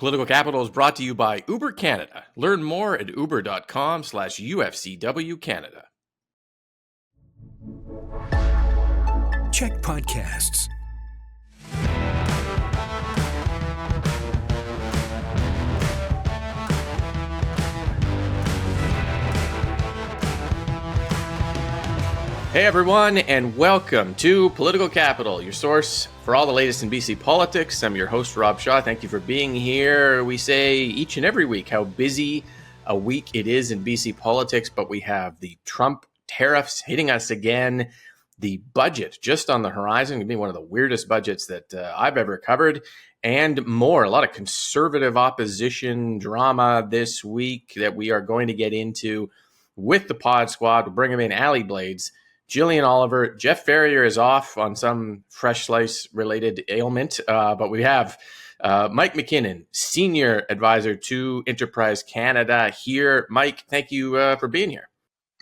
Political Capital is brought to you by Uber Canada. Learn more at uber.com/UFCW Canada. CHEK Podcasts. Hey everyone, and welcome to Political Capital, your source for all the latest in BC politics. I'm your host, Rob Shaw. Thank you for being here. We say each and every week how busy a week it is in BC politics, but we have the Trump tariffs hitting us again. The budget just on the horizon, going to be one of the weirdest budgets that I've ever covered, and more. A lot of conservative opposition drama this week that we are going to get into with the pod squad. We'll bring them in. Allie Blades, Jillian Oliver, Jeff Ferrier is off on some fresh slice related ailment, but we have Mike McKinnon, senior advisor to Enterprise Canada here. Mike, thank you for being here.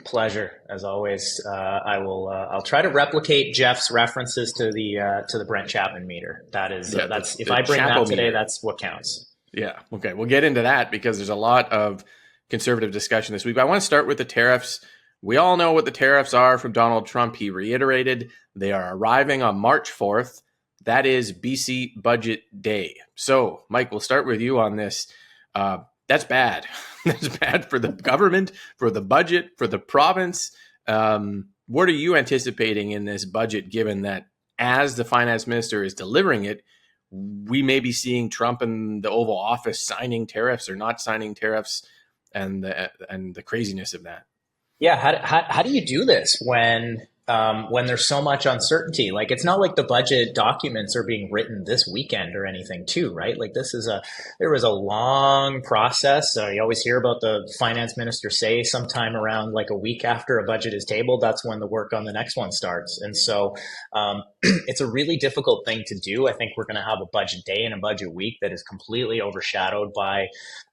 Pleasure, as always. I'll try to replicate Jeff's references to the Brent Chapman meter. That's if I bring that today, that's what counts. Yeah. Okay. We'll get into that because there's a lot of conservative discussion this week. But I want to start with the tariffs. We all know what the tariffs are from Donald Trump. He reiterated they are arriving on March 4th. That is BC Budget Day. So, Mike, we'll start with you on this. That's bad. That's bad for the government, for the budget, for the province. What are you anticipating in this budget, given that as the finance minister is delivering it, we may be seeing Trump in the Oval Office signing tariffs or not signing tariffs, and the craziness of that? Yeah, how do you do this when there's so much uncertainty? Like, it's not like the budget documents are being written this weekend or anything too, right? Like, there was a long process. You always hear about the finance minister say sometime around like a week after a budget is tabled, that's when the work on the next one starts. And so it's a really difficult thing to do. I think we're going to have a budget day and a budget week that is completely overshadowed by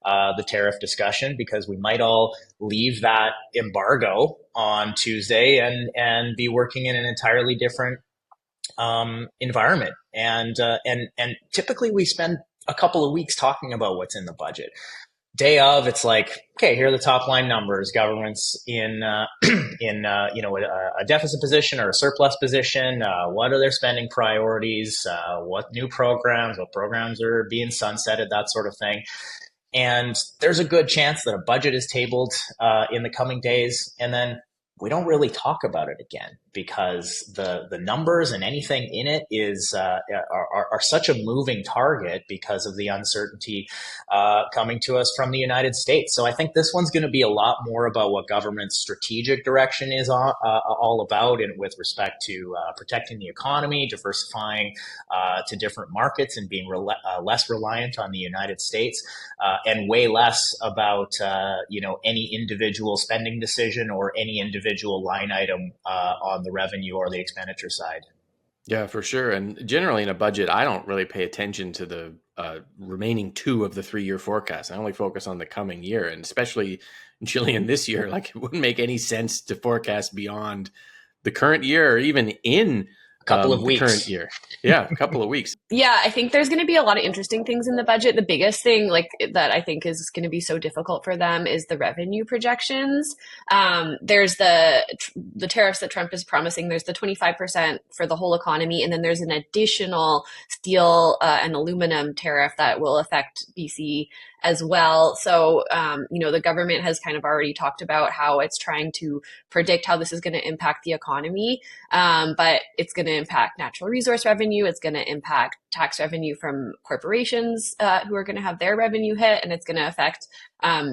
the tariff discussion, because we might all leave that embargo on Tuesday and be working in an entirely different environment. And typically we spend a couple of weeks talking about what's in the budget. Day of, it's like, okay, here are the top line numbers. Government's in a deficit position or a surplus position. What are their spending priorities? What programs are being sunsetted? That sort of thing. And there's a good chance that a budget is tabled in the coming days, and then we don't really talk about it again, because the numbers and anything in it are such a moving target because of the uncertainty coming to us from the United States. So I think this one's going to be a lot more about what government's strategic direction is all about, and with respect to protecting the economy, diversifying to different markets, and being less reliant on the United States, and way less about any individual spending decision or any individual line item on the revenue or the expenditure side. Yeah, for sure. And generally in a budget, I don't really pay attention to the remaining two of the 3-year forecast. I only focus on the coming year, and especially Jillian this year. Like, it wouldn't make any sense to forecast beyond the current year or even in couple of weeks. Current year. Yeah, a couple of weeks. Yeah, I think there's going to be a lot of interesting things in the budget. The biggest thing that I think is going to be so difficult for them is the revenue projections. There's the tariffs that Trump is promising. There's the 25% for the whole economy, and then there's an additional steel and aluminum tariff that will affect BC as well. So, the government has kind of already talked about how it's trying to predict how this is going to impact the economy, but it's going to impact natural resource revenue. It's going to impact tax revenue from corporations who are going to have their revenue hit, and it's going to affect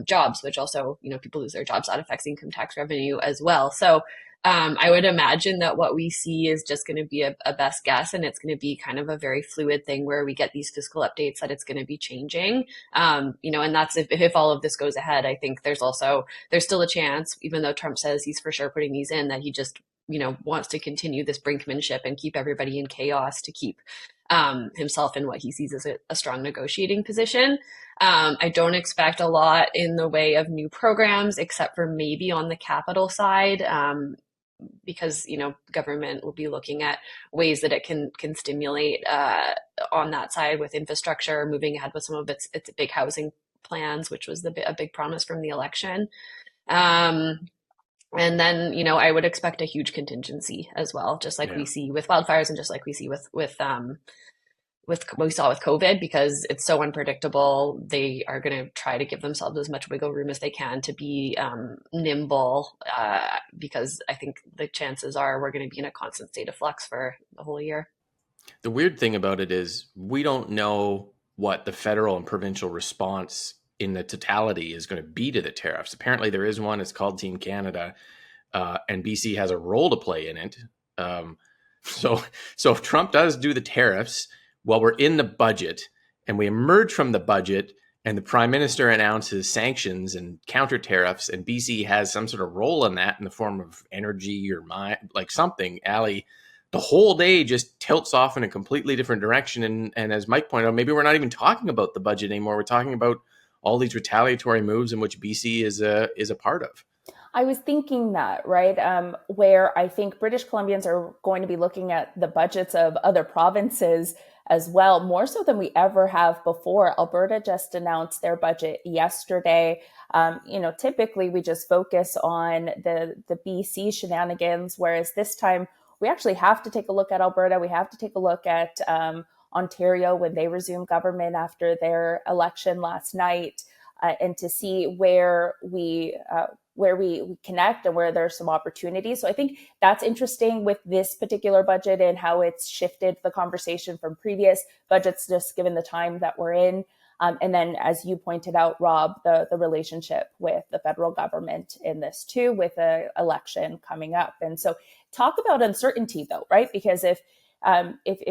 jobs, which also, people lose their jobs. That affects income tax revenue as well. So I would imagine that what we see is just going to be a best guess, and it's going to be kind of a very fluid thing where we get these fiscal updates that it's going to be changing. And that's if all of this goes ahead. I think there's still a chance, even though Trump says he's for sure putting these in, that he just wants to continue this brinkmanship and keep everybody in chaos to keep himself in what he sees as a strong negotiating position. I don't expect a lot in the way of new programs, except for maybe on the capital side. because, government will be looking at ways that it can stimulate on that side with infrastructure, moving ahead with some of its big housing plans, which was a big promise from the election. And then, I would expect a huge contingency as well, just like we see with wildfires and just like we see with what we saw with COVID, because it's so unpredictable. They are going to try to give themselves as much wiggle room as they can to be nimble, because I think the chances are we're going to be in a constant state of flux for the whole year. The weird thing about it is we don't know what the federal and provincial response in the totality is going to be to the tariffs. Apparently there is one. It's called Team Canada, and BC has a role to play in it. So if Trump does do the tariffs while we're in the budget and we emerge from the budget and the prime minister announces sanctions and counter tariffs and BC has some sort of role in that in the form of energy or like something, Allie, the whole day just tilts off in a completely different direction. And as Mike pointed out, maybe we're not even talking about the budget anymore. We're talking about all these retaliatory moves in which BC is a part of. I was thinking that, right, where I think British Columbians are going to be looking at the budgets of other provinces as well, more so than we ever have before. Alberta just announced their budget yesterday. Typically we just focus on the BC shenanigans, whereas this time we actually have to take a look at Alberta. We have to take a look at Ontario when they resume government after their election last night, and to see where we connect and where there's some opportunities. So I think that's interesting with this particular budget and how it's shifted the conversation from previous budgets, just given the time that we're in. And then, as you pointed out, Rob, the relationship with the federal government in this too, with the election coming up. And so talk about uncertainty though, right? Because if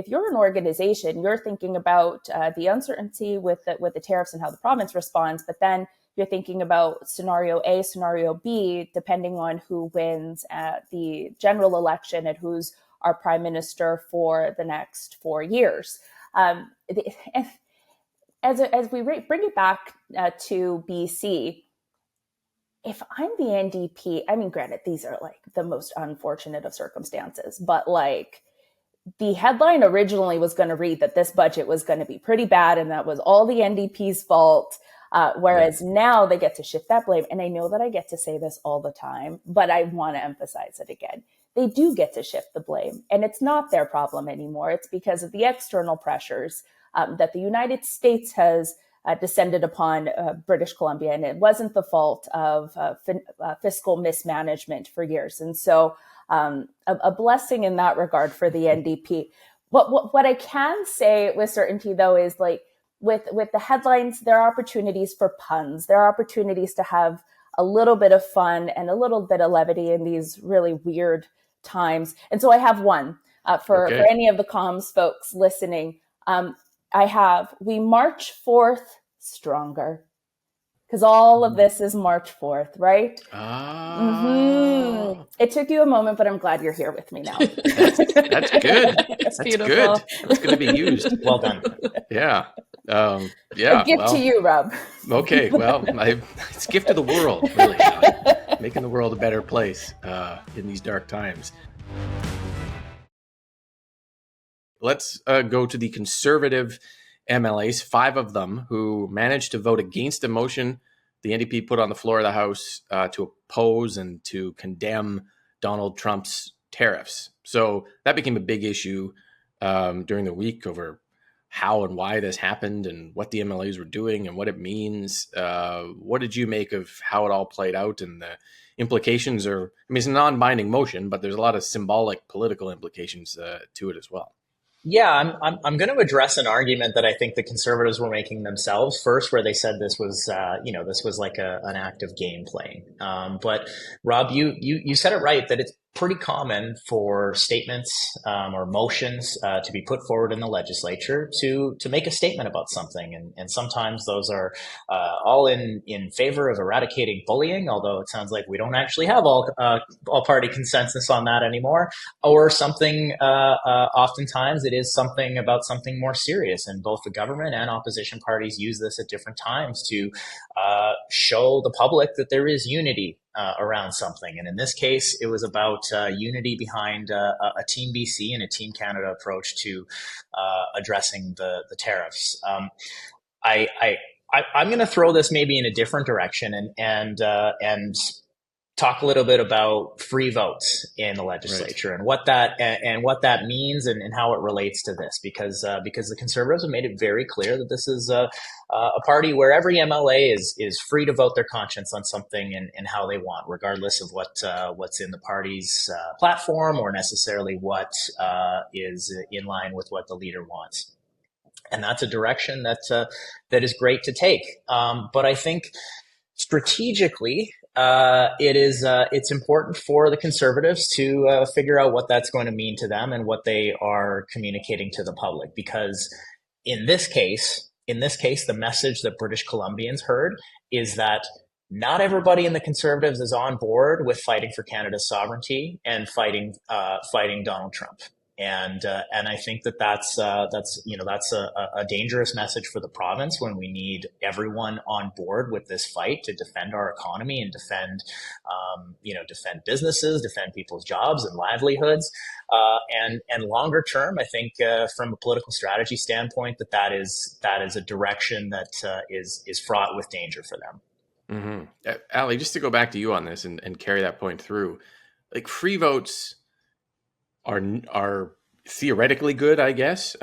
you're an organization, you're thinking about the uncertainty with the tariffs and how the province responds, but then you're thinking about scenario A, scenario B, depending on who wins at the general election and who's our prime minister for the next 4 years. As we bring it back to BC, if I'm the NDP, I mean, granted, these are like the most unfortunate of circumstances, but like the headline originally was going to read that this budget was going to be pretty bad and that was all the NDP's fault. Whereas now they get to shift that blame. And I know that I get to say this all the time, but I want to emphasize it again. They do get to shift the blame, and it's not their problem anymore. It's because of the external pressures that the United States has descended upon British Columbia, and it wasn't the fault of fiscal mismanagement for years. And so a blessing in that regard for the NDP. What I can say with certainty, though, is like, with the headlines, there are opportunities for puns. There are opportunities to have a little bit of fun and a little bit of levity in these really weird times. And so I have one for any of the comms folks listening. I have, we march forth stronger. Because all of this is March 4th, right? It took you a moment, but I'm glad you're here with me now. That's good. It's That's beautiful. good. That's going to be used. Well done. Yeah. A gift to you, Rob. Okay. Well, it's a gift to the world, really. Making the world a better place in these dark times. Let's go to the Conservative MLAs, 5 of them, who managed to vote against a motion the NDP put on the floor of the House to oppose and to condemn Donald Trump's tariffs. So that became a big issue during the week over how and why this happened and what the MLAs were doing and what it means. What did you make of how it all played out and the implications? It's a non-binding motion, but there's a lot of symbolic political implications to it as well. Yeah, I'm going to address an argument that I think the Conservatives were making themselves first, where they said this was, this was like an act of game playing. But Rob, you said it right, that it's pretty common for statements or motions to be put forward in the legislature to make a statement about something, and sometimes those are all in favor of eradicating bullying, although it sounds like we don't actually have all party consensus on that anymore, or something. Oftentimes it is something about something more serious, and both the government and opposition parties use this at different times to show the public that there is unity around something. And in this case, it was about unity behind a Team BC and a Team Canada approach to addressing the tariffs. I'm going to throw this maybe in a different direction and talk a little bit about free votes in the legislature, right, and what that means and how it relates to this, because the Conservatives have made it very clear that this is a party where every MLA is free to vote their conscience on something and how they want, regardless of what's in the party's platform or necessarily what is in line with what the leader wants. And that's a direction that is great to take. But I think strategically, it's important for the Conservatives to figure out what that's going to mean to them and what they are communicating to the public. Because in this case, the message that British Columbians heard is that not everybody in the Conservatives is on board with fighting for Canada's sovereignty and fighting Donald Trump. And I think that's a dangerous message for the province when we need everyone on board with this fight to defend our economy and defend businesses, defend people's jobs and livelihoods. And longer term, I think from a political strategy standpoint, that is a direction that is fraught with danger for them. Mm-hmm. Allie, just to go back to you on this and carry that point through, like free votes are theoretically good, I guess,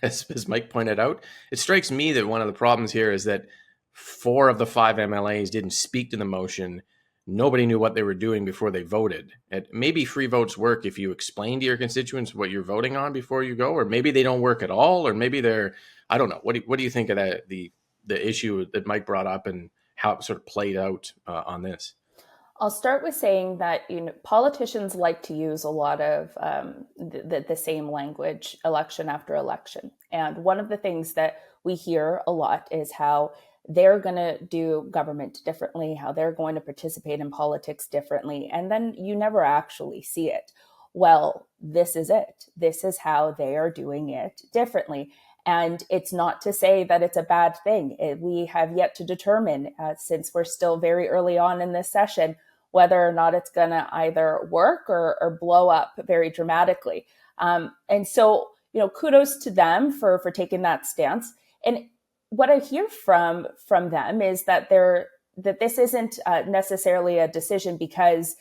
as Mike pointed out. It strikes me that one of the problems here is that 4 of the 5 MLAs didn't speak to the motion. Nobody knew what they were doing before they voted. And maybe free votes work if you explain to your constituents what you're voting on before you go, or maybe they don't work at all, or maybe they're, I don't know. What do you think of that, the issue that Mike brought up and how it sort of played out on this? I'll start with saying that politicians like to use a lot of the same language election after election. And one of the things that we hear a lot is how they're going to do government differently, how they're going to participate in politics differently. And then you never actually see it. Well, this is it. This is how they are doing it differently. And it's not to say that it's a bad thing. We have yet to determine, since we're still very early on in this session, whether or not it's going to either work or blow up very dramatically. And so, kudos to them for taking that stance. And what I hear from them is that this isn't necessarily a decision because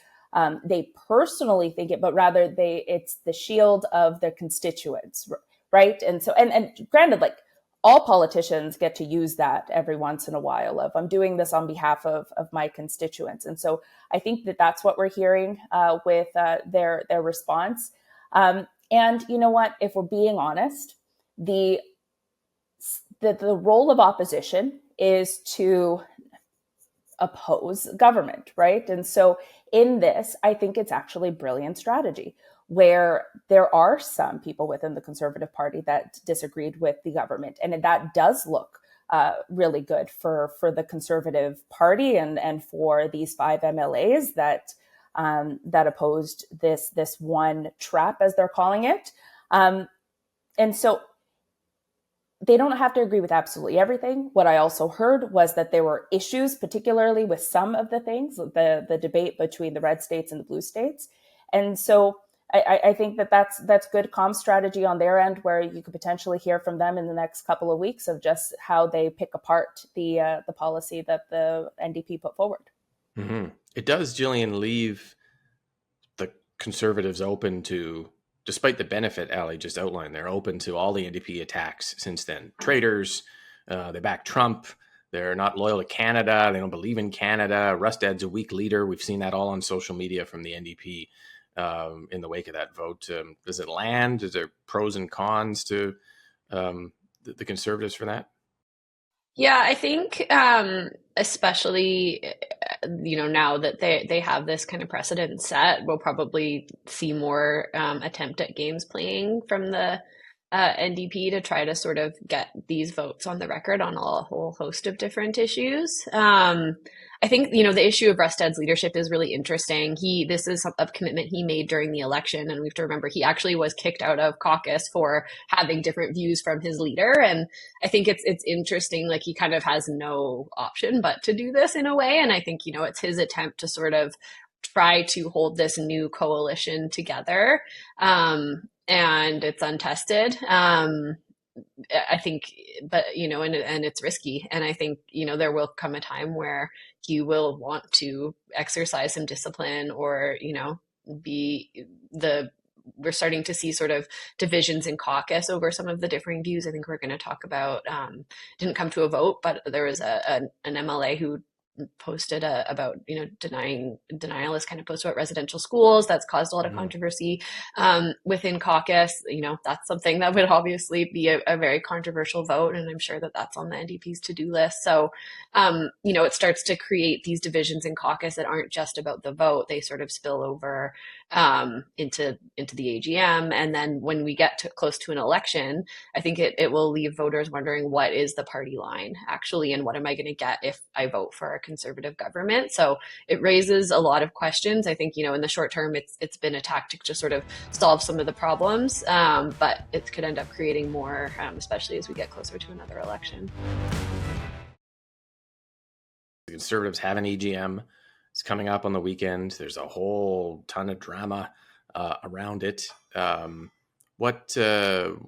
they personally think it, but rather it's the shield of their constituents. Right. And so, and granted, like all politicians get to use that every once in a while of I'm doing this on behalf of my constituents. And so I think that's what we're hearing with their response. And you know what, if we're being honest, the role of opposition is to oppose government. Right. And so in this, I think it's actually brilliant strategy, where there are some people within the Conservative Party that disagreed with the government. And that does look really good for the Conservative Party and for these 5 MLAs that opposed this one trap, as they're calling it. And so they don't have to agree with absolutely everything. What I also heard was that there were issues, particularly with some of the things, the debate between the red states and the blue states. And so I think that's good comm strategy on their end, where you could potentially hear from them in the next couple of weeks of just how they pick apart the policy that the NDP put forward. Mm-hmm. It does, Jillian, leave the Conservatives open to, despite the benefit Allie just outlined, they're open to all the NDP attacks since then. Traitors, they back Trump. They're not loyal to Canada. They don't believe in Canada. Rustad's a weak leader. We've seen that all on social media from the NDP. In the wake of that vote. Does it land? Is there pros and cons to the Conservatives for that? Yeah, I think especially, now that they have this kind of precedent set, we'll probably see more attempt at games playing from the NDP to try to sort of get these votes on the record on a whole host of different issues. I think, the issue of Rustad's leadership is really interesting. This is a commitment he made during the election, and we have to remember he actually was kicked out of caucus for having different views from his leader. And I think it's interesting, like he kind of has no option but to do this in a way. And I think, it's his attempt to sort of try to hold this new coalition together. And it's untested. I think, but, and it's risky. And I think, there will come a time where he will want to exercise some discipline or, we're starting to see sort of divisions in caucus over some of the differing views. I think we're going to talk about, didn't come to a vote, but there was an MLA who posted about denialist kind of post about residential schools. That's caused a lot of controversy within caucus. That's something that would obviously be a very controversial vote, and I'm sure that that's on the NDP's to-do list. So it starts to create these divisions in caucus that aren't just about the vote. They sort of spill over into the AGM, and then when we get close to an election, I think it will leave voters wondering, what is the party line actually, and what am I going to get if I vote for a conservative government? So it raises a lot of questions. I think, in the short term, it's been a tactic to sort of solve some of the problems, but it could end up creating more, especially as we get closer to another election. The Conservatives have an EGM. It's coming up on the weekend. There's a whole ton of drama around it. What do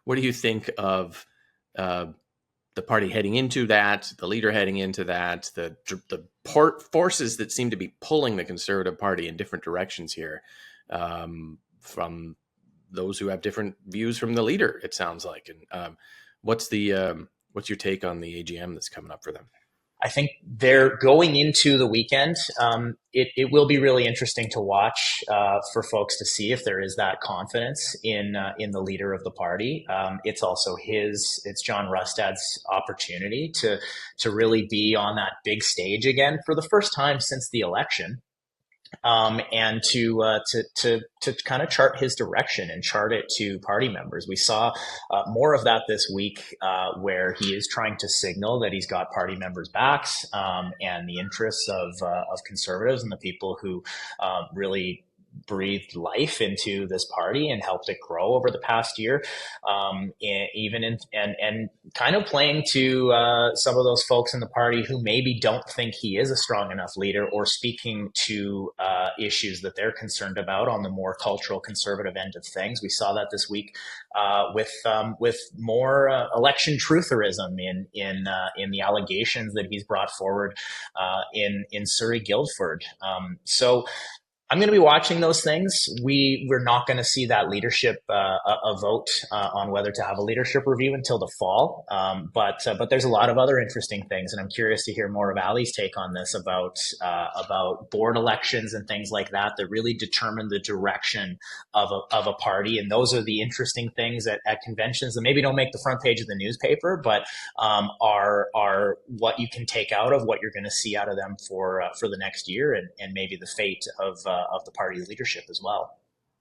you think of the party heading into that, the leader heading into that, the forces that seem to be pulling the Conservative Party in different directions here, from those who have different views from the leader, it sounds like. And what's your take on the AGM that's coming up for them? I think they're going into the weekend. It will be really interesting to watch for folks to see if there is that confidence in the leader of the party. It's also it's John Rustad's opportunity to really be on that big stage again for the first time since the election. And to kind of chart his direction and chart it to party members. We saw more of that this week, where he is trying to signal that he's got party members' backs, and the interests of Conservatives and the people who really breathed life into this party and helped it grow over the past year, and kind of playing to some of those folks in the party who maybe don't think he is a strong enough leader, or speaking to issues that they're concerned about on the more cultural conservative end of things. We saw that this week with more election trutherism in the allegations that he's brought forward in Surrey Guildford. So I'm going to be watching those things. We're not going to see that leadership a vote on whether to have a leadership review until the fall. But there's a lot of other interesting things, and I'm curious to hear more of Allie's take on this about board elections and things like that really determine the direction of a party. And those are the interesting things at conventions that maybe don't make the front page of the newspaper, but are what you can take out of what you're going to see out of them for the next year, and maybe the fate of the party's leadership as well.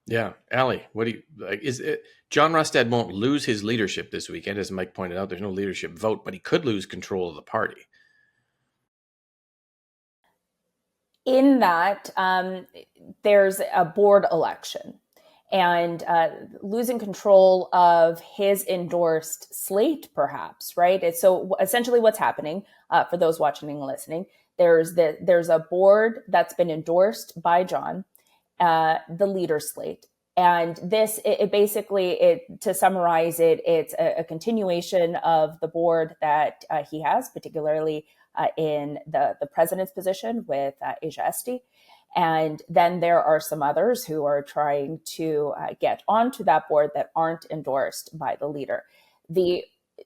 Yeah. Allie, what do you like? Is it John Rustad won't lose his leadership this weekend? As Mike pointed out, there's no leadership vote, but he could lose control of the party. In that, there's a board election, and losing control of his endorsed slate, perhaps, right? So essentially what's happening, for those watching and listening, there's a board that's been endorsed by John, the leader slate. And this, to summarize it, it's a continuation of the board that he has, particularly in the president's position with Asia Esti. And then there are some others who are trying to get onto that board that aren't endorsed by the leader.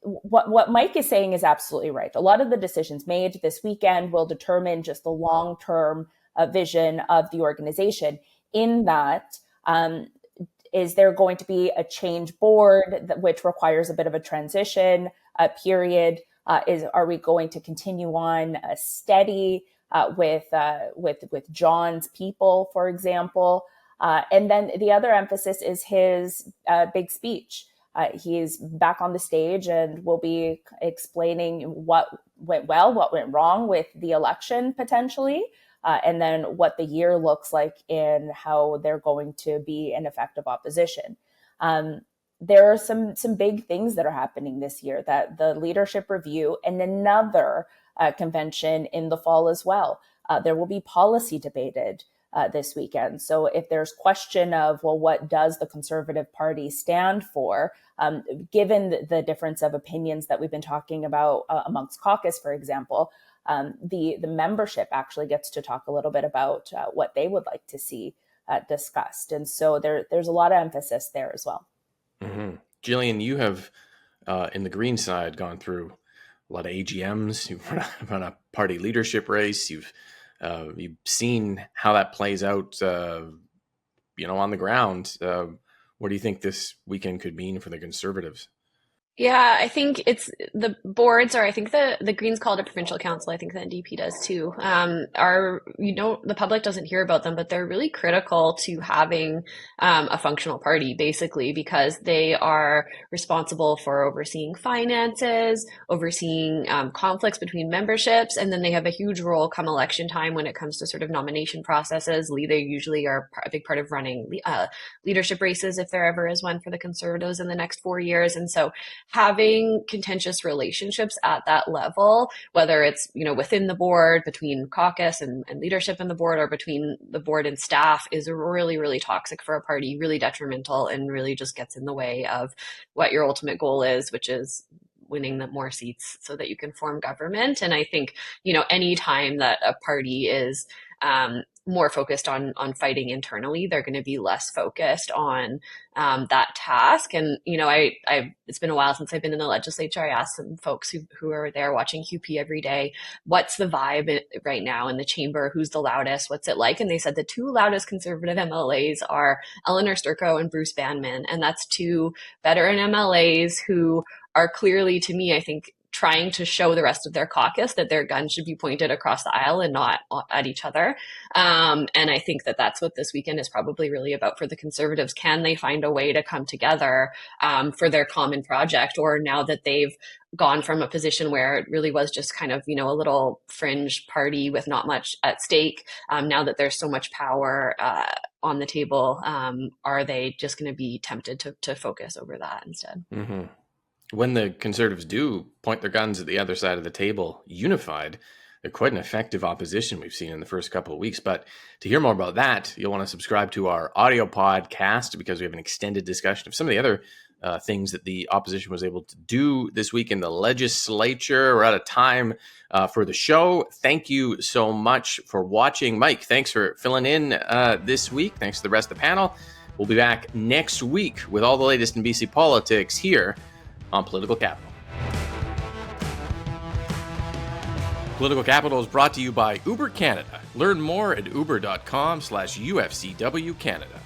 What Mike is saying is absolutely right. A lot of the decisions made this weekend will determine just the long-term vision of the organization. In that, is there going to be a change board which requires a bit of a transition period? Are we going to continue on steady with John's people, for example? And then the other emphasis is his big speech. He's back on the stage and will be explaining what went well, what went wrong with the election potentially, and then what the year looks like in how they're going to be an effective opposition. There are some big things that are happening this year, that the leadership review and another convention in the fall as well. There will be policy debated this weekend. So if there's question of, well, what does the Conservative Party stand for, given the difference of opinions that we've been talking about amongst caucus, for example, the membership actually gets to talk a little bit about what they would like to see discussed. And so there's a lot of emphasis there as well. Mm-hmm. Jillian, you have, in the Green side, gone through a lot of AGMs. You've run a party leadership race. You've seen how that plays out, on the ground. What do you think this weekend could mean for the Conservatives? Yeah, I think it's the boards are, I think the Greens call it a provincial council. I think the NDP does too. The public doesn't hear about them, but they're really critical to having a functional party, basically, because they are responsible for overseeing finances, overseeing conflicts between memberships, and then they have a huge role come election time when it comes to sort of nomination processes. They usually are a big part of running leadership races, if there ever is one for the Conservatives in the next 4 years. And so having contentious relationships at that level, whether it's, within the board, between caucus and leadership in the board, or between the board and staff, is really, really toxic for a party, really detrimental, and really just gets in the way of what your ultimate goal is, which is winning the more seats so that you can form government. And I think, any time that a party is more focused on fighting internally, they're going to be less focused on that task. And, it's been a while since I've been in the legislature. I asked some folks who are there watching QP every day, what's the vibe right now in the chamber? Who's the loudest? What's it like? And they said the two loudest Conservative MLAs are Eleanor Sturko and Bruce Banman. And that's two veteran MLAs who are clearly, to me, I think, trying to show the rest of their caucus that their guns should be pointed across the aisle and not at each other. And I think that that's what this weekend is probably really about for the Conservatives. Can they find a way to come together for their common project? Or now that they've gone from a position where it really was just kind of, a little fringe party with not much at stake, now that there's so much power on the table, are they just going to be tempted to focus over that instead? Mm-hmm. When the Conservatives do point their guns at the other side of the table, unified, they're quite an effective opposition we've seen in the first couple of weeks. But to hear more about that, you'll want to subscribe to our audio podcast, because we have an extended discussion of some of the other things that the opposition was able to do this week in the legislature. We're out of time for the show. Thank you so much for watching. Mike, thanks for filling in this week. Thanks to the rest of the panel. We'll be back next week with all the latest in BC politics here on Political Capital. Political Capital is brought to you by Uber Canada. Learn more at uber.com/UFCW Canada.